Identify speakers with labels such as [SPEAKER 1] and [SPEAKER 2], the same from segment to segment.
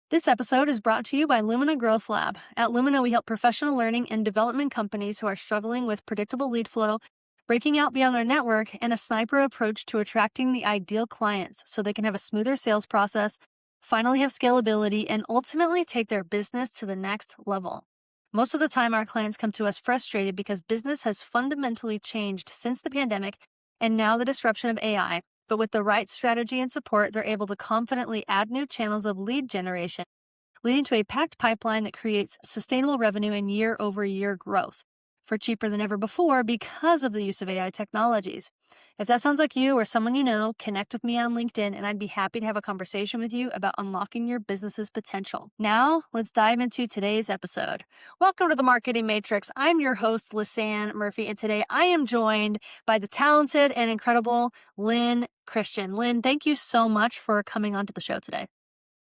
[SPEAKER 1] This episode is brought to you by Lumina Growth Lab. At Lumina, we help professional learning and development companies who are struggling with predictable lead flow, breaking out beyond their network, and a sniper approach to attracting the ideal clients so they can have a smoother sales process, finally have scalability, and ultimately take their business to the next level. Most of the time, our clients come to us frustrated because business has fundamentally changed since the pandemic and now the disruption of AI. But with the right strategy and support, they're able to confidently add new channels of lead generation, leading to a packed pipeline that creates sustainable revenue and year-over-year growth for cheaper than ever before because of the use of AI technologies. If that sounds like you or someone you know, connect with me on LinkedIn and I'd be happy to have a conversation with you about unlocking your business's potential. Now, let's dive into today's episode. Welcome to the Marketing Matrix. I'm your host, Lisanne Murphy, and today I am joined by the talented and incredible Lynn Christian. Lynn, thank you so much for coming onto the show today.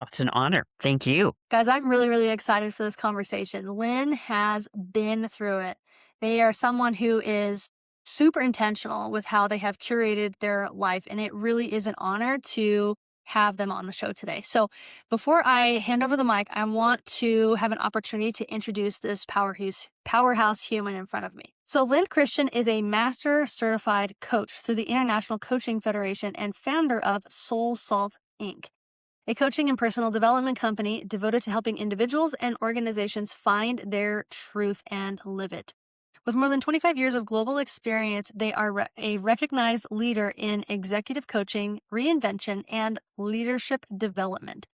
[SPEAKER 2] It's an honor. Thank you.
[SPEAKER 1] Guys, I'm really excited for this conversation. Lynn has been through it. They are someone who is super intentional with how they have curated their life, and it really is an honor to have them on the show today. So before I hand over the mic, I want to have an opportunity to introduce this powerhouse human in front of me. So Lynn Christian is a master certified coach through the International Coaching Federation and founder of Soul Salt Inc., a coaching and personal development company devoted to helping individuals and organizations find their truth and live it. With more than 25 years of global experience, they are a recognized leader in executive coaching, reinvention, and leadership development.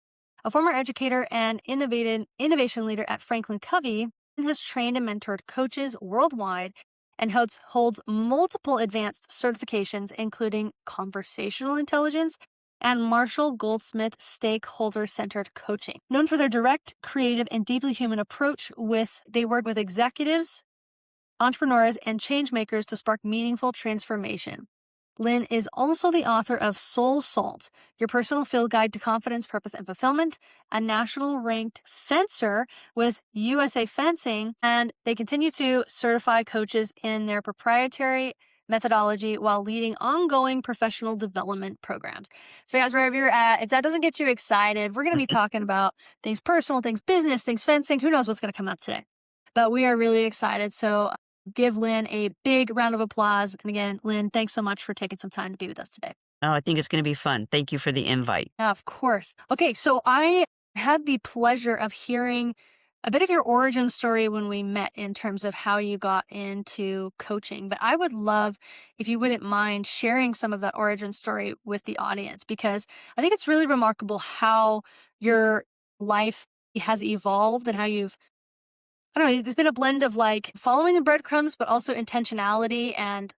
[SPEAKER 1] A former educator and innovation leader at Franklin Covey, has trained and mentored coaches worldwide and holds multiple advanced certifications, including conversational intelligence and Marshall Goldsmith stakeholder-centered coaching. Known for their direct, creative, and deeply human approach, they work with executives, entrepreneurs, and change makers to spark meaningful transformation. Lynn is also the author of Soul Salt, your personal field guide to confidence, purpose, and fulfillment, a national ranked fencer with USA Fencing, and they continue to certify coaches in their proprietary methodology while leading ongoing professional development programs. So guys, wherever you're at, if that doesn't get you excited, we're going to be talking about things personal, things business, things fencing. Who knows what's going to come up today? But we are really excited. So give Lynn a big round of applause. And again, Lynn, thanks so much for taking some time to be with us today.
[SPEAKER 2] Oh, I think it's going to be fun. Thank you for the invite.
[SPEAKER 1] Yeah, of course. Okay, so I had the pleasure of hearing a bit of your origin story when we met in terms of how you got into coaching. But I would love if you wouldn't mind sharing some of that origin story with the audience, because I think it's really remarkable how your life has evolved and how I don't know, there's been a blend of like following the breadcrumbs, but also intentionality and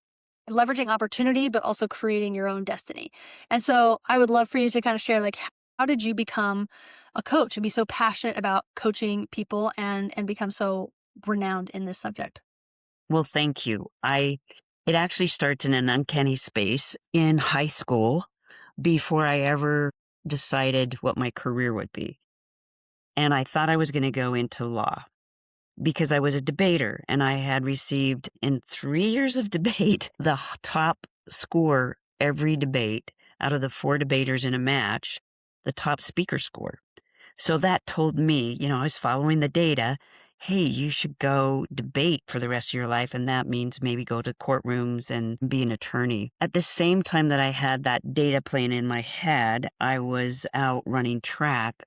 [SPEAKER 1] leveraging opportunity, but also creating your own destiny. And so I would love for you to kind of share, like, how did you become a coach and be so passionate about coaching people and become so renowned in this subject?
[SPEAKER 2] Well, thank you. It actually starts in an uncanny space in high school before I ever decided what my career would be. And I thought I was going to go into law because I was a debater and I had received in 3 years of debate the top score every debate out of the 4 debaters in a match, the top speaker score. So that told me, I was following the data. Hey, you should go debate for the rest of your life. And that means maybe go to courtrooms and be an attorney. At the same time that I had that data playing in my head, I was out running track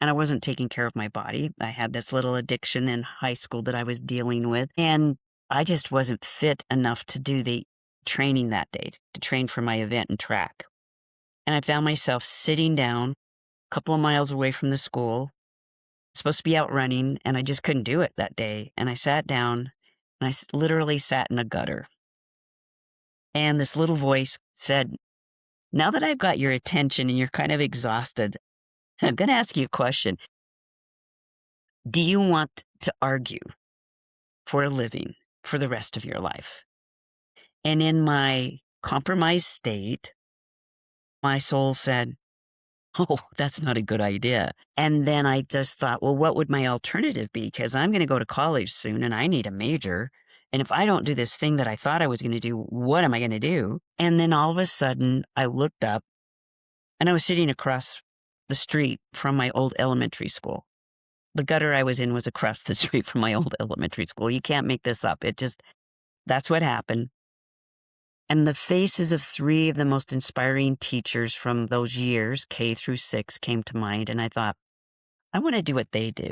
[SPEAKER 2] and I wasn't taking care of my body. I had this little addiction in high school that I was dealing with. And I just wasn't fit enough to do the training that day, to train for my event and track. And I found myself sitting down couple of miles away from the school, supposed to be out running, and I just couldn't do it that day. And I sat down, and I literally sat in a gutter. And this little voice said, now that I've got your attention and you're kind of exhausted, I'm going to ask you a question. Do you want to argue for a living for the rest of your life? And in my compromised state, my soul said, oh, that's not a good idea. And then I just thought, well, what would my alternative be? Because I'm going to go to college soon and I need a major. And if I don't do this thing that I thought I was going to do, what am I going to do? And then all of a sudden I looked up and I was sitting across the street from my old elementary school. The gutter I was in was across the street from my old elementary school. You can't make this up. That's what happened. And the faces of three of the most inspiring teachers from those years, K through 6, came to mind. And I thought, I want to do what they do.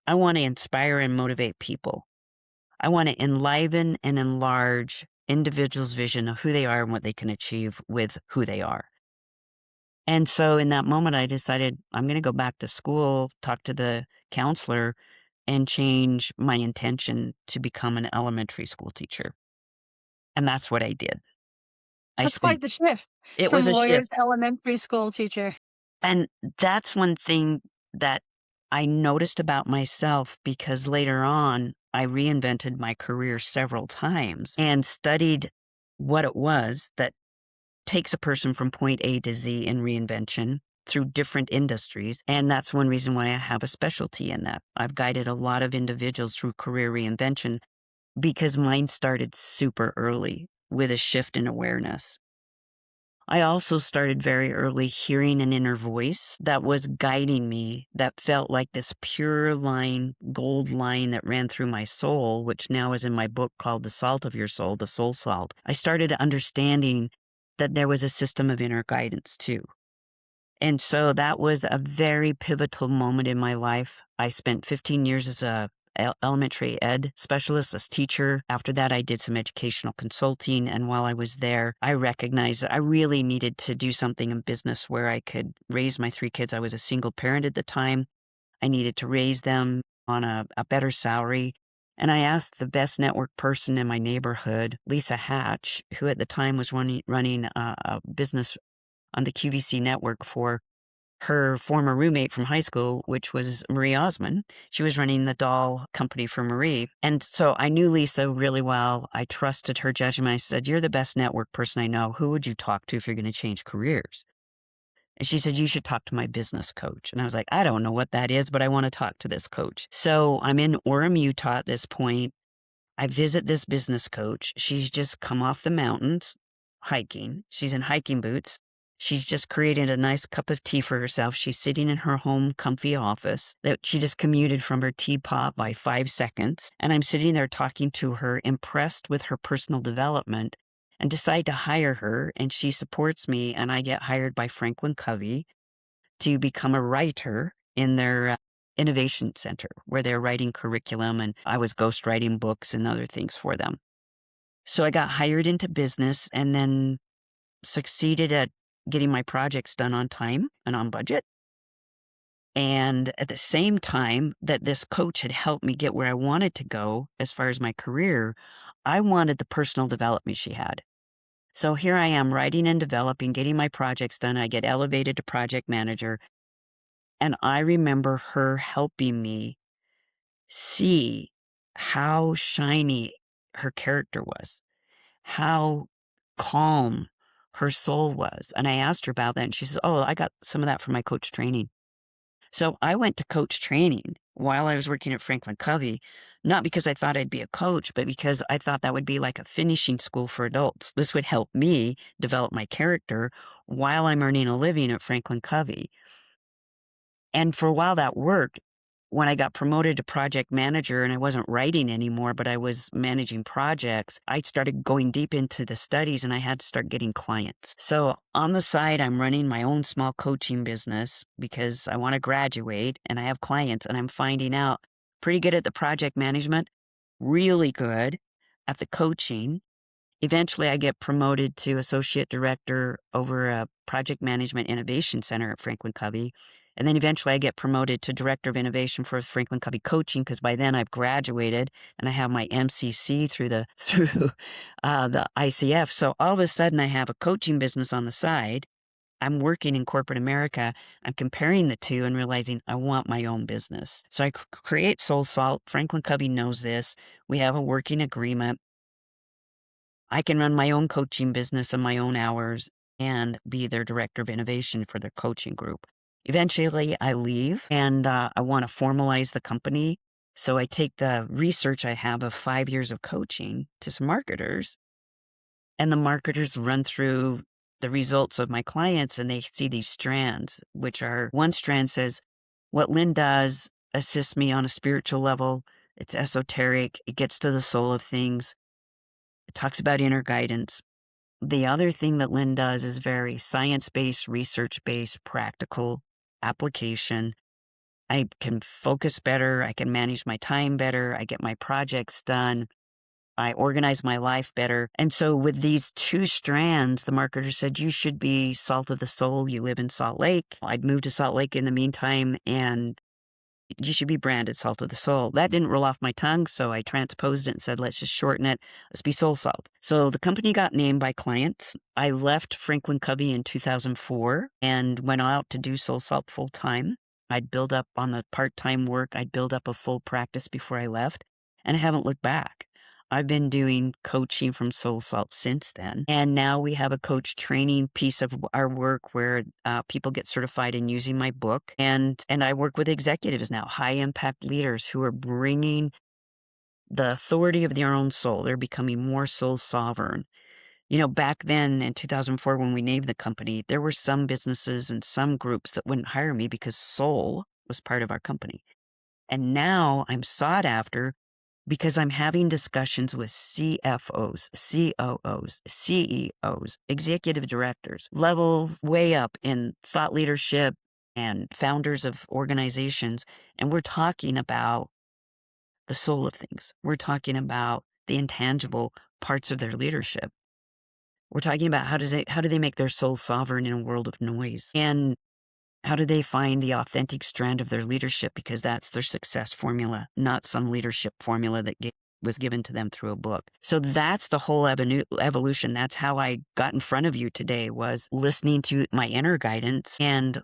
[SPEAKER 2] I want to inspire and motivate people. I want to enliven and enlarge individuals' vision of who they are and what they can achieve with who they are. And so in that moment, I decided I'm going to go back to school, talk to the counselor, and change my intention to become an elementary school teacher. And that's what I did. I
[SPEAKER 1] That's quite
[SPEAKER 2] spent,
[SPEAKER 1] the shift
[SPEAKER 2] it
[SPEAKER 1] from
[SPEAKER 2] was a
[SPEAKER 1] lawyers
[SPEAKER 2] shift.
[SPEAKER 1] to elementary school teacher.
[SPEAKER 2] And that's one thing that I noticed about myself because later on, I reinvented my career several times and studied what it was that takes a person from point A to Z in reinvention through different industries. And that's one reason why I have a specialty in that. I've guided a lot of individuals through career reinvention because mine started super early with a shift in awareness. I also started very early hearing an inner voice that was guiding me, that felt like this pure line, gold line that ran through my soul, which now is in my book called The Salt of Your Soul, The Soul Salt. I started understanding that there was a system of inner guidance too. And so that was a very pivotal moment in my life. I spent 15 years as a elementary ed specialist, as teacher. After that, I did some educational consulting. And while I was there, I recognized that I really needed to do something in business where I could raise my 3 kids. I was a single parent at the time. I needed to raise them on a better salary. And I asked the best network person in my neighborhood, Lisa Hatch, who at the time was running a business on the QVC network for her former roommate from high school, which was Marie Osmond. She was running the doll company for Marie. And so I knew Lisa really well. I trusted her judgment. I said, "You're the best network person I know. Who would you talk to if you're going to change careers?" And she said, "You should talk to my business coach." And I was like, "I don't know what that is, but I want to talk to this coach." So I'm in Orem, Utah at this point. I visit this business coach. She's just come off the mountains hiking. She's in hiking boots. She's just created a nice cup of tea for herself. She's sitting in her home comfy office that she just commuted from her teapot by 5 seconds. And I'm sitting there talking to her, impressed with her personal development, and decide to hire her. And she supports me. And I get hired by Franklin Covey to become a writer in their innovation center where they're writing curriculum, and I was ghostwriting books and other things for them. So I got hired into business and then succeeded at getting my projects done on time and on budget. And at the same time that this coach had helped me get where I wanted to go as far as my career, I wanted the personal development she had. So here I am writing and developing, getting my projects done. I get elevated to project manager. And I remember her helping me see how shiny her character was, how calm her soul was. And I asked her about that, and she says, "Oh, I got some of that from my coach training." So I went to coach training while I was working at Franklin Covey, not because I thought I'd be a coach, but because I thought that would be like a finishing school for adults. This would help me develop my character while I'm earning a living at Franklin Covey. And for a while that worked. When I got promoted to project manager and I wasn't writing anymore, but I was managing projects, I started going deep into the studies and I had to start getting clients. So on the side, I'm running my own small coaching business because I want to graduate and I have clients, and I'm finding out pretty good at the project management, really good at the coaching. Eventually, I get promoted to associate director over a project management innovation center at Franklin Covey. And then eventually I get promoted to director of innovation for Franklin Covey coaching, because by then I've graduated and I have my MCC through the the ICF. So all of a sudden I have a coaching business on the side. I'm working in corporate America. I'm comparing the two and realizing I want my own business. So I create Soul Salt. Franklin Covey knows this. We have a working agreement. I can run my own coaching business on my own hours and be their director of innovation for their coaching group. Eventually, I leave and I want to formalize the company. So I take the research I have of 5 years of coaching to some marketers, and the marketers run through the results of my clients and they see these strands, which are one strand says, what Lynn does assists me on a spiritual level. It's esoteric. It gets to the soul of things. It talks about inner guidance. The other thing that Lynn does is very science-based, research-based, practical application. I can focus better. I can manage my time better. I get my projects done. I organize my life better. And so with these two strands, the marketer said, you should be salt of the soul. You live in Salt Lake. I'd moved to Salt Lake in the meantime, and you should be branded Salt of the Soul. That didn't roll off my tongue, so I transposed it and said, let's just shorten it. Let's be Soul Salt. So the company got named by clients. I left Franklin Covey in 2004 and went out to do Soul Salt full time. I'd build up on the part-time work. I'd build up a full practice before I left, and I haven't looked back. I've been doing coaching from Soul Salt since then. And now we have a coach training piece of our work where people get certified in using my book. And I work with executives now, high impact leaders who are bringing the authority of their own soul. They're becoming more soul sovereign. You know, back then in 2004, when we named the company, there were some businesses and some groups that wouldn't hire me because soul was part of our company. And now I'm sought after because I'm having discussions with CFOs, COOs, CEOs, executive directors, levels way up in thought leadership and founders of organizations. And we're talking about the soul of things. We're talking about the intangible parts of their leadership. We're talking about how do they make their soul sovereign in a world of noise? And how do they find the authentic strand of their leadership? Because that's their success formula, not some leadership formula that was given to them through a book. So that's the whole evolution. That's how I got in front of you today, was listening to my inner guidance and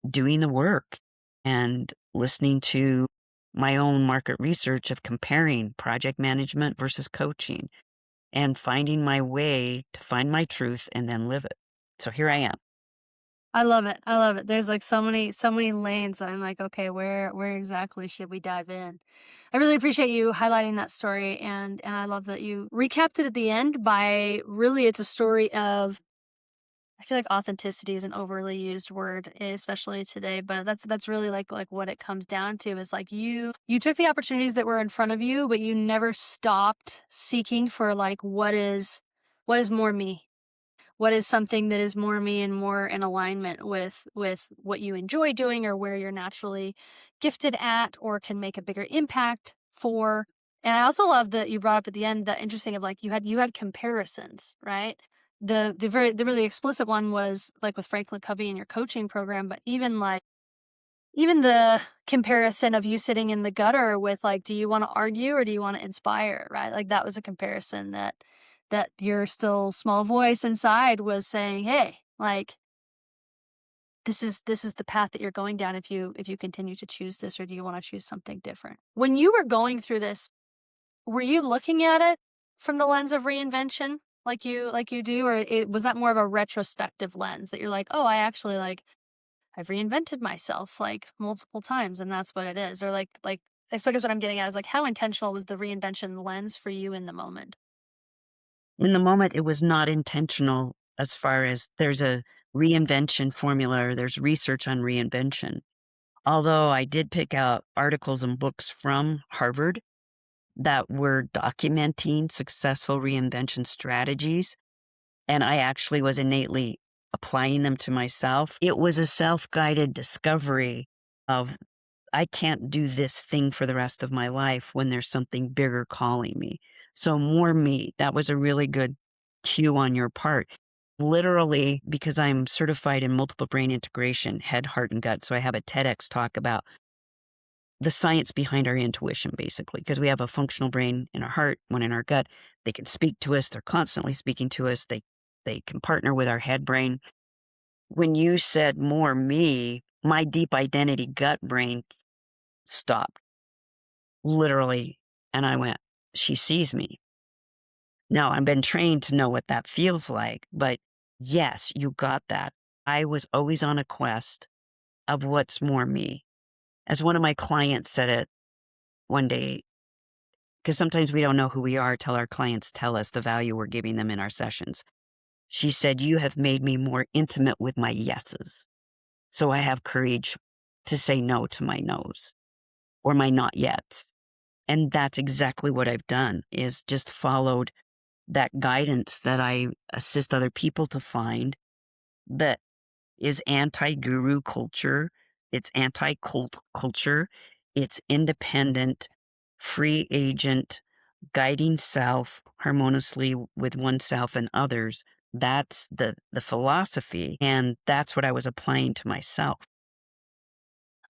[SPEAKER 2] doing the work and listening to my own market research of comparing project management versus coaching and finding my way to find my truth and then live it. So here I am.
[SPEAKER 1] I love it. I love it. There's like so many lanes that I'm like, okay, where exactly should we dive in? I really appreciate you highlighting that story, and I love that you recapped it at the end by really it's a story of, I feel like authenticity is an overly used word, especially today, but that's really like what it comes down to is like you took the opportunities that were in front of you, but you never stopped seeking for like what is more me? What is something that is more me and more in alignment with what you enjoy doing or where you're naturally gifted at or can make a bigger impact for. And I also love that you brought up at the end that interesting of like you had comparisons, right? The really explicit one was like with Franklin Covey in your coaching program, but even the comparison of you sitting in the gutter with like, do you want to argue or do you want to inspire, right? Like that was a comparison that your still small voice inside was saying, hey, like this is the path that you're going down if you continue to choose this, or do you want to choose something different? When you were going through this, were you looking at it from the lens of reinvention like you do, or was that more of a retrospective lens that you're like, oh, I actually like I've reinvented myself like multiple times and that's what it is? Or like so I guess what I'm getting at is like how intentional was the reinvention lens for you in the moment?
[SPEAKER 2] In the moment, it was not intentional as far as there's a reinvention formula or there's research on reinvention. Although I did pick out articles and books from Harvard that were documenting successful reinvention strategies, and I actually was innately applying them to myself. It was a self-guided discovery of I can't do this thing for the rest of my life when there's something bigger calling me. So more me. That was a really good cue on your part. Literally, because I'm certified in multiple brain integration, head, heart, and gut. So I have a TEDx talk about the science behind our intuition, basically, because we have a functional brain in our heart, one in our gut. They can speak to us. They're constantly speaking to us. They can partner with our head brain. When you said more me, my deep identity gut brain stopped, literally. And I went, she sees me. Now, I've been trained to know what that feels like, but yes, you got that. I was always on a quest of what's more me. As one of my clients said it one day, because sometimes we don't know who we are till our clients tell us the value we're giving them in our sessions. She said, "You have made me more intimate with my yeses. So I have courage to say no to my no's or my not yets." And that's exactly what I've done, is just followed that guidance that I assist other people to find, that is anti-guru culture. It's anti-cult culture. It's independent, free agent, guiding self harmoniously with oneself and others. That's the philosophy. And that's what I was applying to myself.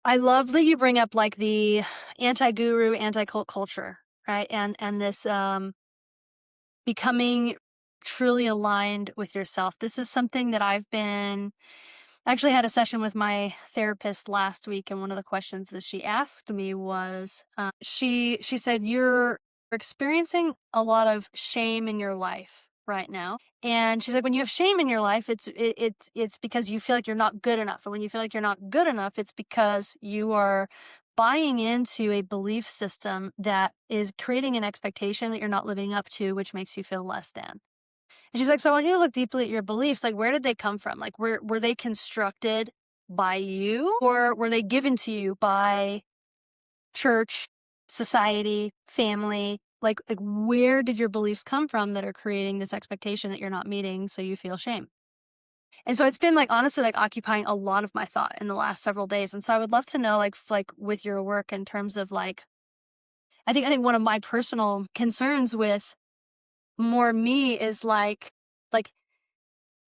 [SPEAKER 1] I love that you bring up like the anti-guru, anti-cult culture, right? And this becoming truly aligned with yourself. This is something that I actually had a session with my therapist last week, and one of the questions that she asked me was, she said, "You're experiencing a lot of shame in your life right now." And she's like, "When you have shame in your life, it's because you feel like you're not good enough. And when you feel like you're not good enough, it's because you are buying into a belief system that is creating an expectation that you're not living up to, which makes you feel less than." And she's like, "So I want you to look deeply at your beliefs. Like, where did they come from? Like, were they constructed by you, or were they given to you by church, society, family? Like where did your beliefs come from that are creating this expectation that you're not meeting, so you feel shame?" And so it's been like honestly like occupying a lot of my thought in the last several days. And so I would love to know like with your work in terms of like I think one of my personal concerns with more me is like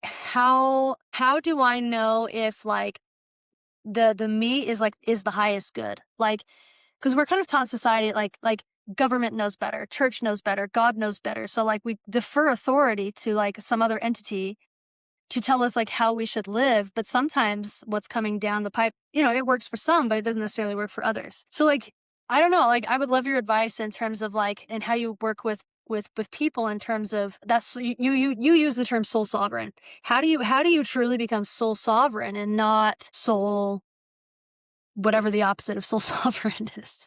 [SPEAKER 1] how do I know if like the me is the highest good? Like, because we're kind of taught in society like government knows better, church knows better, God knows better. So like we defer authority to like some other entity to tell us like how we should live. But sometimes what's coming down the pipe, it works for some, but it doesn't necessarily work for others. So like, I don't know, like I would love your advice in terms of like, and how you work with people in terms of that's you use the term soul sovereign. How do you truly become soul sovereign and not soul, whatever the opposite of soul sovereign is?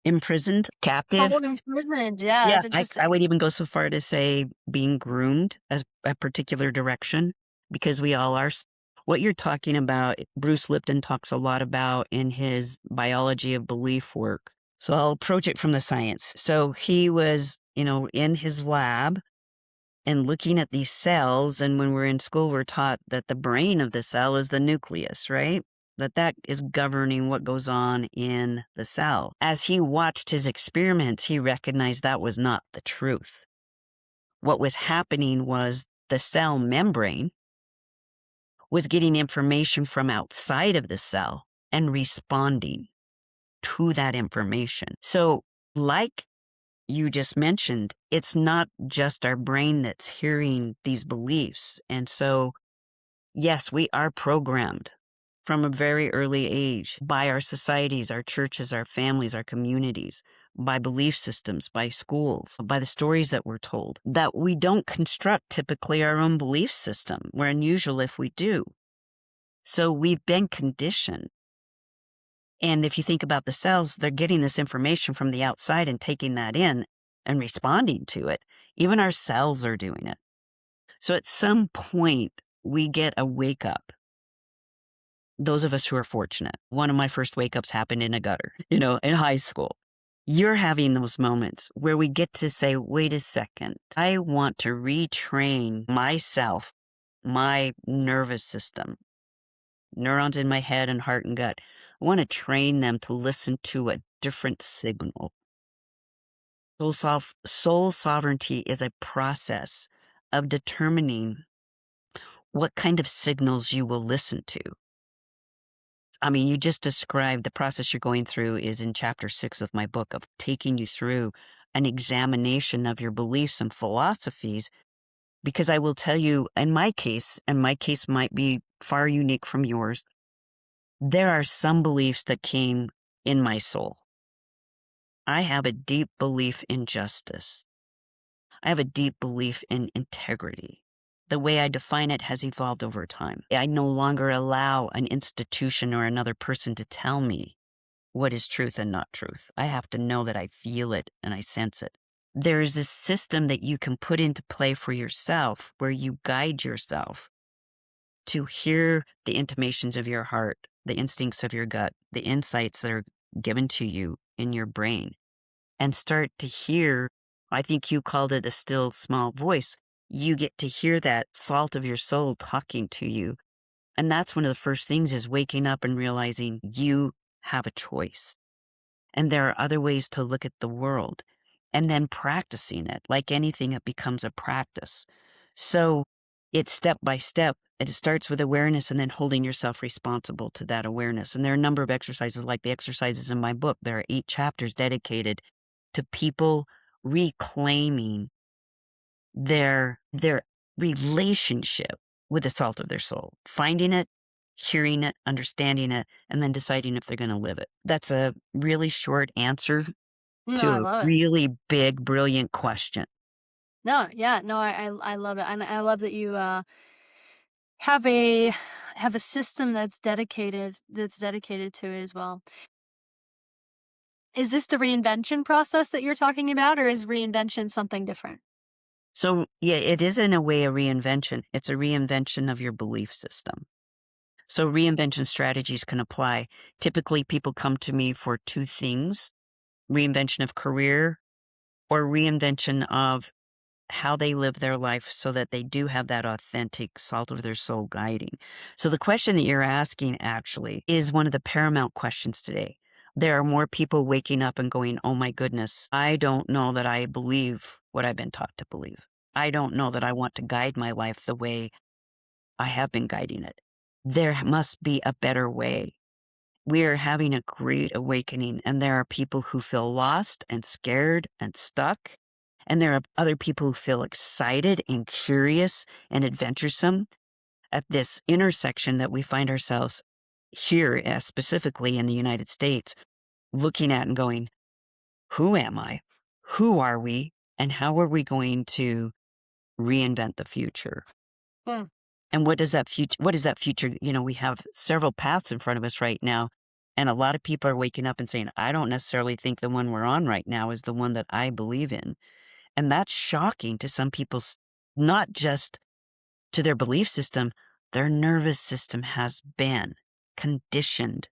[SPEAKER 2] Imprisoned, captive.
[SPEAKER 1] Soul imprisoned. Yeah,
[SPEAKER 2] Yeah,
[SPEAKER 1] that's
[SPEAKER 2] I
[SPEAKER 1] interesting.
[SPEAKER 2] would even go so far to say being groomed as a particular direction, because we all are. What you're talking about, Bruce Lipton talks a lot about in his biology of belief work. So I'll approach it from the science. So he was, in his lab and looking at these cells. And when we're in school, we're taught that the brain of the cell is the nucleus, right? That is governing what goes on in the cell. As he watched his experiments, he recognized that was not the truth. What was happening was the cell membrane was getting information from outside of the cell and responding to that information. So, like you just mentioned, it's not just our brain that's hearing these beliefs. And so, yes, we are programmed from a very early age by our societies, our churches, our families, our communities, by belief systems, by schools, by the stories that we're told, that we don't construct typically our own belief system. We're unusual if we do. So we've been conditioned. And if you think about the cells, they're getting this information from the outside and taking that in and responding to it. Even our cells are doing it. So at some point, we get a wake up. Those of us who are fortunate. One of my first wake ups happened in a gutter, in high school. You're having those moments where we get to say, wait a second, I want to retrain myself, my nervous system, neurons in my head and heart and gut. I want to train them to listen to a different signal. Soul sovereignty is a process of determining what kind of signals you will listen to. I mean, you just described the process you're going through is in chapter 6 of my book, of taking you through an examination of your beliefs and philosophies. Because I will tell you, in my case, and my case might be far unique from yours, there are some beliefs that came in my soul. I have a deep belief in justice. I have a deep belief in integrity. The way I define it has evolved over time. I no longer allow an institution or another person to tell me what is truth and not truth. I have to know that I feel it and I sense it. there is this system that you can put into play for yourself where you guide yourself to hear the intimations of your heart, the instincts of your gut, the insights that are given to you in your brain, and start to hear. I think you called it a still small voice. You get to hear that salt of your soul talking to you. And that's one of the first things, is waking up and realizing you have a choice. And there are other ways to look at the world, and then practicing it. Like anything, it becomes a practice. So it's step by step. It starts with awareness and then holding yourself responsible to that awareness. And there are a number of exercises, like the exercises in my book. There are 8 chapters dedicated to people reclaiming their relationship with the salt of their soul, finding it, hearing it, understanding it, and then deciding if they're going to live it. That's a really short answer
[SPEAKER 1] No,
[SPEAKER 2] to
[SPEAKER 1] I
[SPEAKER 2] a
[SPEAKER 1] love it.
[SPEAKER 2] really big, brilliant question.
[SPEAKER 1] No, yeah, no, I love it, and I love that you have a have a system that's dedicated to it as well. Is this the reinvention process that you're talking about, or is reinvention something different?
[SPEAKER 2] So, yeah, it is in a way a reinvention. It's a reinvention of your belief system. So, reinvention strategies can apply. Typically, people come to me for 2 things: reinvention of career or reinvention of how they live their life so that they do have that authentic salt of their soul guiding. So the question that you're asking actually is one of the paramount questions today. There are more people waking up and going, "Oh my goodness, I don't know that I believe what I've been taught to believe. I don't know that I want to guide my life the way I have been guiding it. There must be a better way." We are having a great awakening, and there are people who feel lost and scared and stuck. And there are other people who feel excited and curious and adventuresome at this intersection that we find ourselves here, specifically in the United States, looking at and going, who am I? Who are we? And how are we going to reinvent the future?
[SPEAKER 1] Hmm.
[SPEAKER 2] And what is that future? We have several paths in front of us right now. And a lot of people are waking up and saying, I don't necessarily think the one we're on right now is the one that I believe in. And that's shocking to some people, not just to their belief system. Their nervous system has been conditioned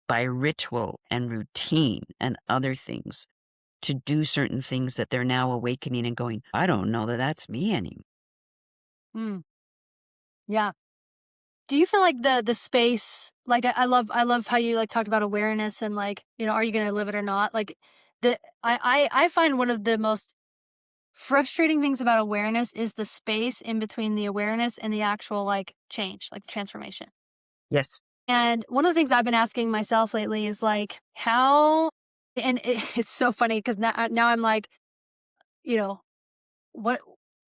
[SPEAKER 2] by ritual and routine and other things to do certain things that they're now awakening and going, I don't know that that's me anymore.
[SPEAKER 1] Mm, yeah. Do you feel like the space, like I love how you like talked about awareness and like, are you gonna live it or not? Like I find one of the most frustrating things about awareness is the space in between the awareness and the actual like change, like transformation.
[SPEAKER 2] Yes.
[SPEAKER 1] And one of the things I've been asking myself lately is like how, and it's so funny because now I'm like, you know, what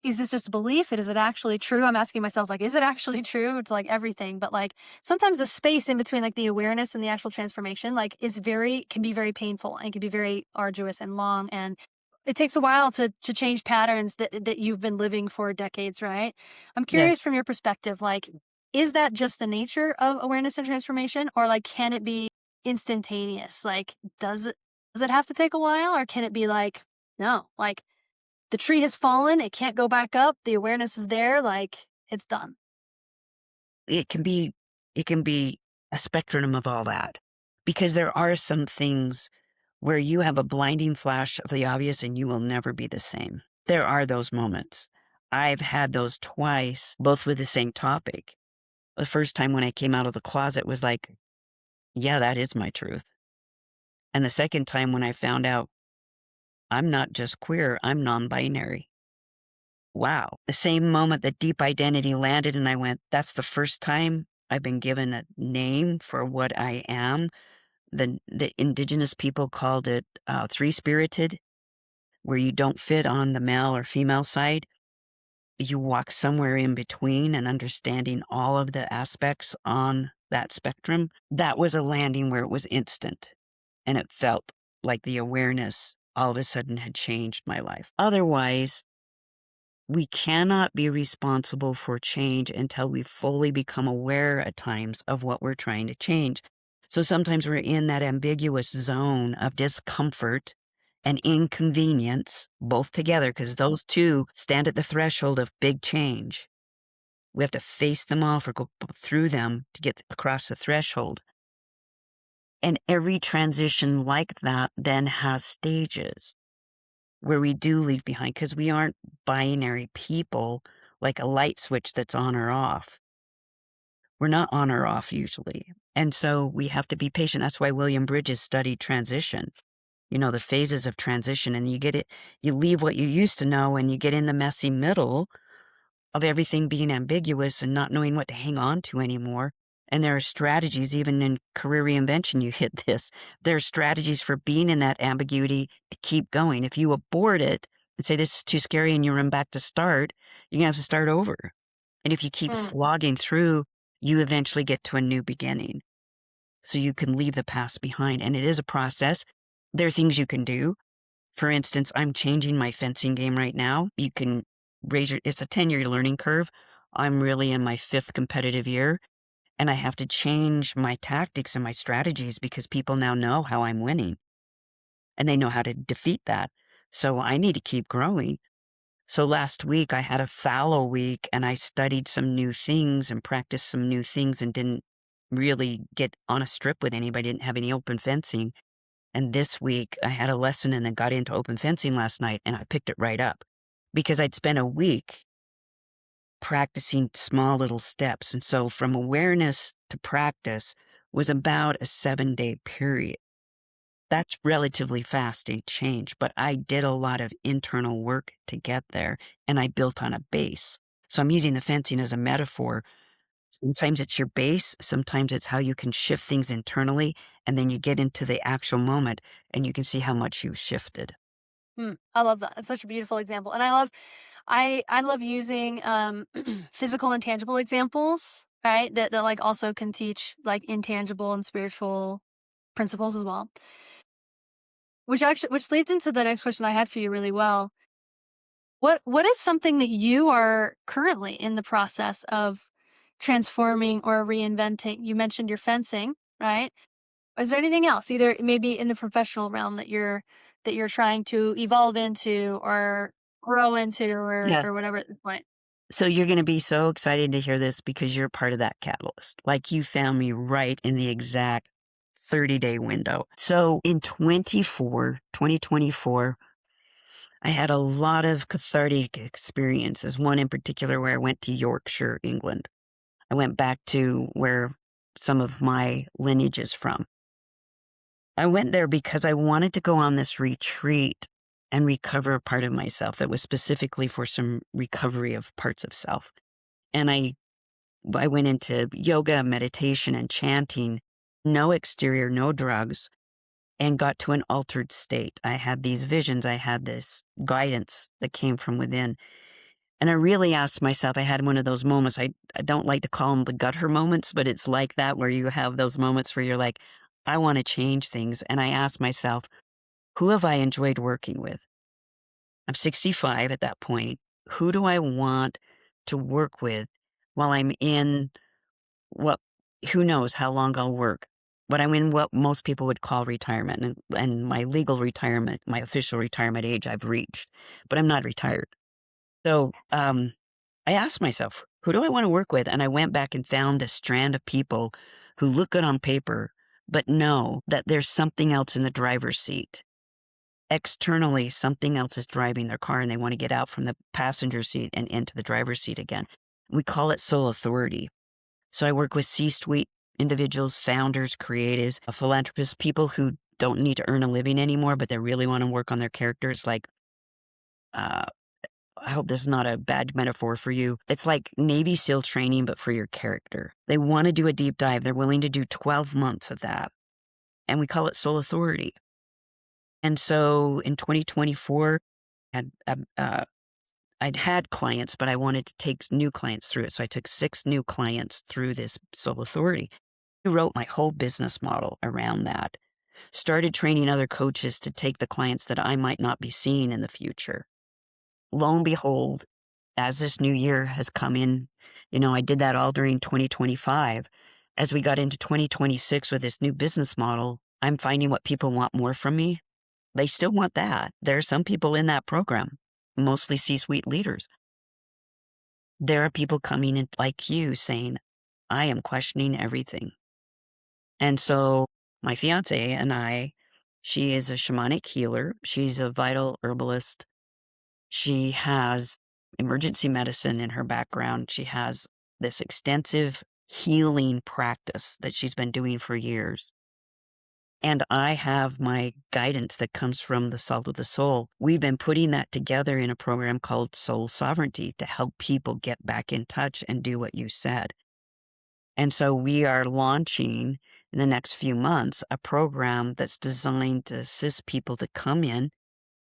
[SPEAKER 1] is this just a belief? Is it actually true? I'm asking myself, like, is it actually true? It's like everything. But like sometimes the space in between like the awareness and the actual transformation, like can be very painful and can be very arduous and long. And it takes a while to change patterns that you've been living for decades, right? I'm curious
[SPEAKER 2] Yes.
[SPEAKER 1] from your perspective, like, is that just the nature of awareness and transformation? Or like can it be instantaneous? Like, does it have to take a while? Or can it be like, no, like the tree has fallen, it can't go back up, the awareness is there, like, it's done.
[SPEAKER 2] it can be it can be a spectrum of all that, because there are some things where you have a blinding flash of the obvious and you will never be the same. There are those moments. I've had those twice, both with the same topic. The first time when I came out of the closet was like, yeah, that is my truth. And the second time when I found out I'm not just queer, I'm non-binary. Wow. The same moment that deep identity landed and I went, that's the first time I've been given a name for what I am. The indigenous people called it three-spirited, where you don't fit on the male or female side. You walk somewhere in between and understanding all of the aspects on that spectrum. That was a landing where it was instant and it felt like the awareness all of a sudden had changed my life. Otherwise, we cannot be responsible for change until we fully become aware at times of what we're trying to change. So sometimes we're in that ambiguous zone of discomfort and inconvenience, both together, because those two stand at the threshold of big change. We have to face them off or go through them to get across the threshold. And every transition like that then has stages where we do leave behind, because we aren't binary people like a light switch that's on or off. We're not on or off usually. And so we have to be patient. That's why William Bridges studied transition, the phases of transition. And you leave what you used to know and you get in the messy middle of everything being ambiguous and not knowing what to hang on to anymore. And there are strategies, even in career reinvention, you hit this. There are strategies for being in that ambiguity to keep going. If you abort it and say, this is too scary, and you run back to start, you're going to have to start over. And if you keep
[SPEAKER 1] Mm.
[SPEAKER 2] slogging through, you eventually get to a new beginning. So you can leave the past behind. And it is a process. There are things you can do. For instance, I'm changing my fencing game right now. You can it's a 10-year learning curve. I'm really in my 5th competitive year, and I have to change my tactics and my strategies because people now know how I'm winning and they know how to defeat that. So I need to keep growing. So last week I had a fallow week and I studied some new things and practiced some new things and didn't really get on a strip with anybody, didn't have any open fencing. And this week I had a lesson and then got into open fencing last night and I picked it right up because I'd spent a week practicing small little steps. And so from awareness to practice was about a 7-day period. That's relatively fast in change, but I did a lot of internal work to get there and I built on a base. So I'm using the fencing as a metaphor. Sometimes it's your base, sometimes it's how you can shift things internally, and then you get into the actual moment and you can see how much you've shifted.
[SPEAKER 1] I love that. It's such a beautiful example. And I love using physical and tangible examples, right? That like also can teach like intangible and spiritual principles as well. Which leads into the next question I had for you really well. What is something that you are currently in the process of transforming or reinventing? You mentioned your fencing, right? Is there anything else, either maybe in the professional realm that you're trying to evolve into or grow into
[SPEAKER 2] Yeah.
[SPEAKER 1] or whatever at this point?
[SPEAKER 2] So you're going to be so excited to hear this because you're part of that catalyst. Like you found me right in the exact 30-day window. So in 2024, I had a lot of cathartic experiences. One in particular where I went to Yorkshire, England. I went back to where some of my lineage is from. I went there because I wanted to go on this retreat and recover a part of myself that was specifically for some recovery of parts of self. And I went into yoga, meditation, and chanting, no exterior, no drugs, and got to an altered state. I had these visions, I had this guidance that came from within. And I really asked myself, I had one of those moments, I don't like to call them the gutter moments, but it's like that where you have those moments where you're like, I want to change things. And I asked myself, who have I enjoyed working with? I'm 65 at that point. Who do I want to work with while I'm in what, who knows how long I'll work? But I'm in what most people would call retirement, and my legal retirement, my official retirement age, I've reached, but I'm not retired. So I asked myself, who do I want to work with? And I went back and found this strand of people who look good on paper, but know that there's something else in the driver's seat. Externally, something else is driving their car and they want to get out from the passenger seat and into the driver's seat again. We call it soul authority. So I work with C-suite individuals, founders, creatives, philanthropists, people who don't need to earn a living anymore, but they really want to work on their characters. Like, I hope this is not a bad metaphor for you. It's like Navy SEAL training, but for your character. They want to do a deep dive. They're willing to do 12 months of that. And we call it soul authority. And so in 2024, had, I'd had clients, but I wanted to take new clients through it. So I took 6 new clients through this soul authority. I wrote my whole business model around that. Started training other coaches to take the clients that I might not be seeing in the future. Lo and behold, as this new year has come in, I did that all during 2025. As we got into 2026 with this new business model, I'm finding what people want more from me. They still want that. There are some people in that program, mostly C-suite leaders. There are people coming in like you saying, I am questioning everything. And so my fiance and I, she is a shamanic healer. She's a vital herbalist. She has emergency medicine in her background. She has this extensive healing practice that she's been doing for years. And I have my guidance that comes from the salt of the soul. We've been putting that together in a program called Soul Sovereignty to help people get back in touch and do what you said. And so we are launching in the next few months a program that's designed to assist people to come in,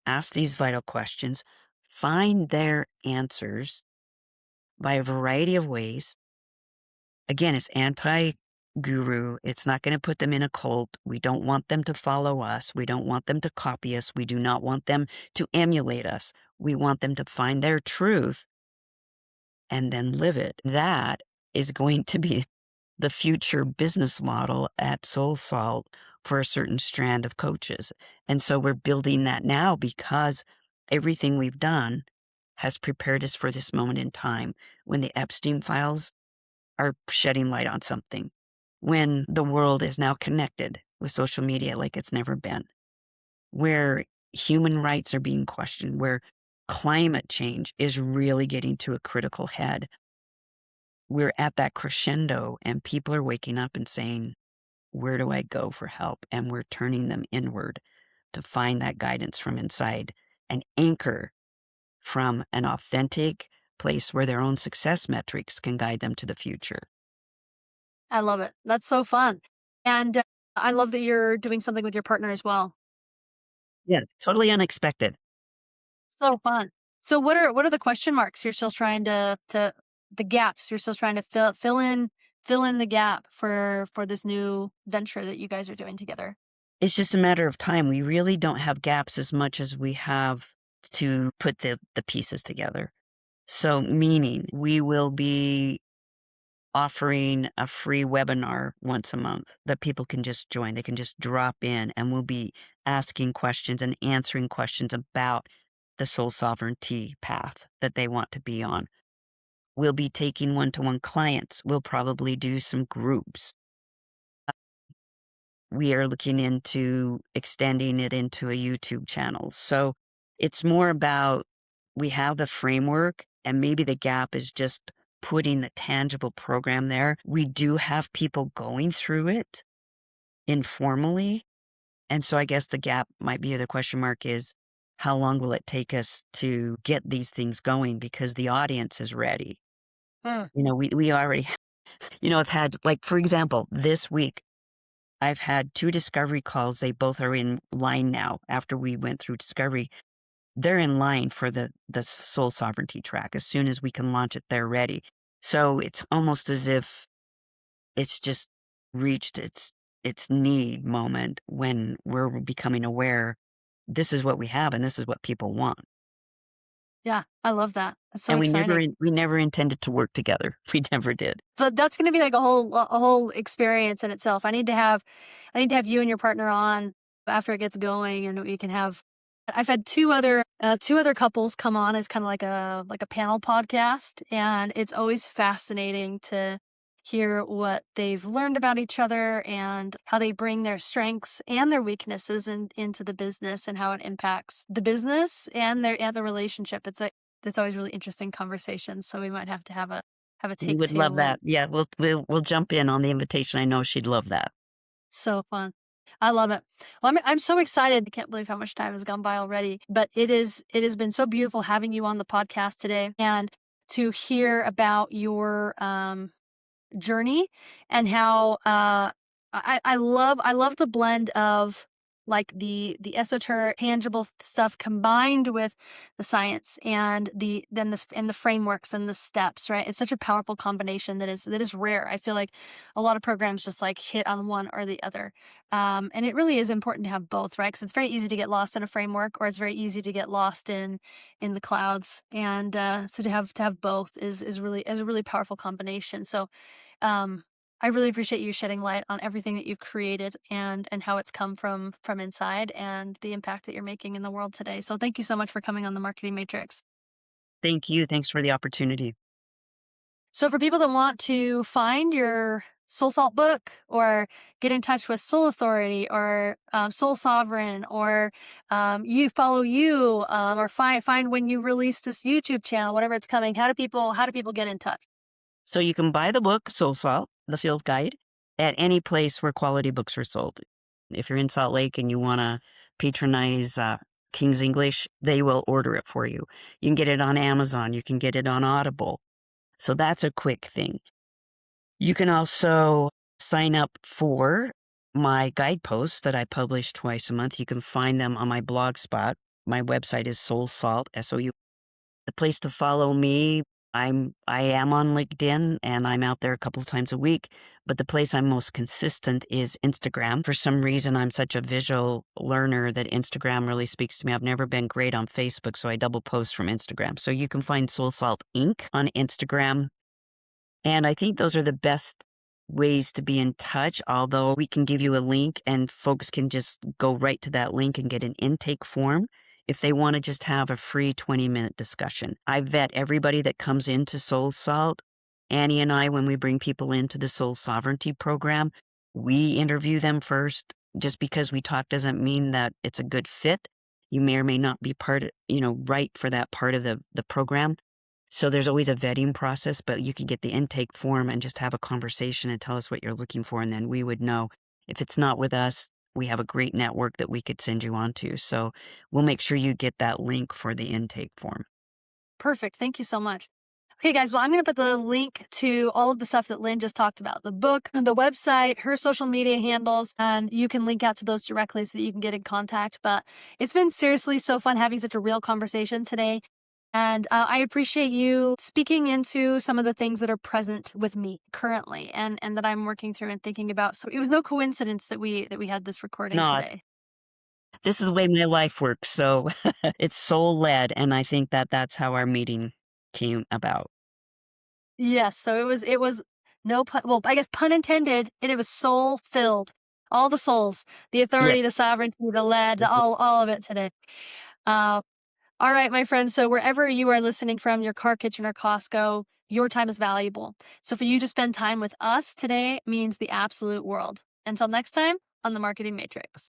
[SPEAKER 2] ask these vital questions, find their answers by a variety of ways. Again, it's anti guru. It's not going to put them in a cult. We don't want them to follow us. We don't want them to copy us. We do not want them to emulate us. We want them to find their truth and then live it. That is going to be the future business model at Soul Salt for a certain strand of coaches. And so we're building that now because everything we've done has prepared us for this moment in time when the Epstein files are shedding light on something, when the world is now connected with social media like it's never been, where human rights are being questioned, where climate change is really getting to a critical head. We're at that crescendo and people are waking up and saying, where do I go for help? And we're turning them inward to find that guidance from inside, an anchor from an authentic place where their own success metrics can guide them to the future.
[SPEAKER 1] I love it. That's so fun. And I love that you're doing something with your partner as well.
[SPEAKER 2] Yeah, totally unexpected.
[SPEAKER 1] So fun. So what are the question marks you're still trying to the gaps you're still trying to fill in the gap for this new venture that you guys are doing together?
[SPEAKER 2] It's just a matter of time. We really don't have gaps as much as we have to put the pieces together. So, meaning we will be offering a free webinar once a month that people can just join. They can just drop in and we'll be asking questions and answering questions about the soul sovereignty path that they want to be on. We'll be taking one-to-one clients. We'll probably do some groups. We are looking into extending it into a YouTube channel. So it's more about we have the framework and maybe the gap is just putting the tangible program there. We do have people going through it informally. And so I guess the gap might be, the question mark is, how long will it take us to get these things going? Because the audience is ready.
[SPEAKER 1] Mm.
[SPEAKER 2] We already, I've had, like, for example, this week, I've had 2 discovery calls. They both are in line now after we went through discovery. They're in line for the soul sovereignty track. As soon as we can launch it, they're ready. So it's almost as if it's just reached its need moment when we're becoming aware this is what we have and this is what people want.
[SPEAKER 1] Yeah, I love that. That's so
[SPEAKER 2] And
[SPEAKER 1] exciting.
[SPEAKER 2] we never intended to work together. We never did.
[SPEAKER 1] But that's gonna be like a whole experience in itself. I need to have you and your partner on after it gets going, and we can have. I've had two other couples come on as kind of like a panel podcast, and it's always fascinating to hear what they've learned about each other and how they bring their strengths and their weaknesses into the business and how it impacts the business and the relationship. It's always really interesting conversations. So we might have a
[SPEAKER 2] We
[SPEAKER 1] take
[SPEAKER 2] would
[SPEAKER 1] two
[SPEAKER 2] love
[SPEAKER 1] when
[SPEAKER 2] that. Yeah, we'll jump in on the invitation. I know she'd love that.
[SPEAKER 1] so fun. I love it. Well, I'm so excited. I can't believe how much time has gone by already. But it has been so beautiful having you on the podcast today and to hear about your journey and how I love the blend of like the esoteric tangible stuff combined with the science and the frameworks and the steps, right? It's such a powerful combination that is rare. I feel like a lot of programs just like hit on one or the other, and it really is important to have both, right? Because it's very easy to get lost in a framework, or it's very easy to get lost in the clouds, and so to have both is a really powerful combination. So um, I really appreciate you shedding light on everything that you've created and how it's come from inside and the impact that you're making in the world today. So thank you so much for coming on the Marketing Matrix.
[SPEAKER 2] Thank you. Thanks for the opportunity.
[SPEAKER 1] So for people that want to find your Soul Salt book or get in touch with Soul Authority or Soul Sovereign or you follow you or find when you release this YouTube channel, whatever it's coming, how do people get in touch?
[SPEAKER 2] So you can buy the book, Soul Salt, the field guide, at any place where quality books are sold. If you're in Salt Lake and you want to patronize King's English, they will order it for you. You can get it on Amazon. You can get it on Audible. So that's a quick thing. You can also sign up for my guideposts that I publish twice a month. You can find them on my blog spot. My website is Soul Salt, SOU. The place to follow me, I am on LinkedIn and I'm out there a couple of times a week, but the place I'm most consistent is Instagram. For some reason, I'm such a visual learner that Instagram really speaks to me. I've never been great on Facebook, so I double post from Instagram. So you can find Soul Salt Inc. on Instagram. And I think those are the best ways to be in touch, although we can give you a link and folks can just go right to that link and get an intake form if they want to just have a free 20-minute discussion. I vet everybody that comes into Soul Salt. Annie and I, when we bring people into the Soul Sovereignty program, we interview them first. Just because we talk doesn't mean that it's a good fit. You may or may not be right for that part of the program. So there's always a vetting process, but you could get the intake form and just have a conversation and tell us what you're looking for. And then we would know if it's not with us, we have a great network that we could send you on to. So we'll make sure you get that link for the intake form.
[SPEAKER 1] Perfect. Thank you so much. Okay, guys. Well, I'm going to put the link to all of the stuff that Lynn just talked about, the book, the website, her social media handles, and you can link out to those directly so that you can get in contact. But it's been seriously so fun having such a real conversation today. And I appreciate you speaking into some of the things that are present with me currently and that I'm working through and thinking about. So it was no coincidence that we had this
[SPEAKER 2] It's
[SPEAKER 1] recording
[SPEAKER 2] not.
[SPEAKER 1] today.
[SPEAKER 2] This is the way my life works. So it's soul led. And I think that that's how our meeting came about.
[SPEAKER 1] Yes, so it was no pun, well, I guess pun intended, and it was soul filled. All the souls, the authority, the
[SPEAKER 2] Yes.
[SPEAKER 1] sovereignty, the lead, all of it today. Uh, all right, my friends. So wherever you are listening from, your car, kitchen, or Costco, your time is valuable. So for you to spend time with us today means the absolute world. Until next time on the Marketing Matrix.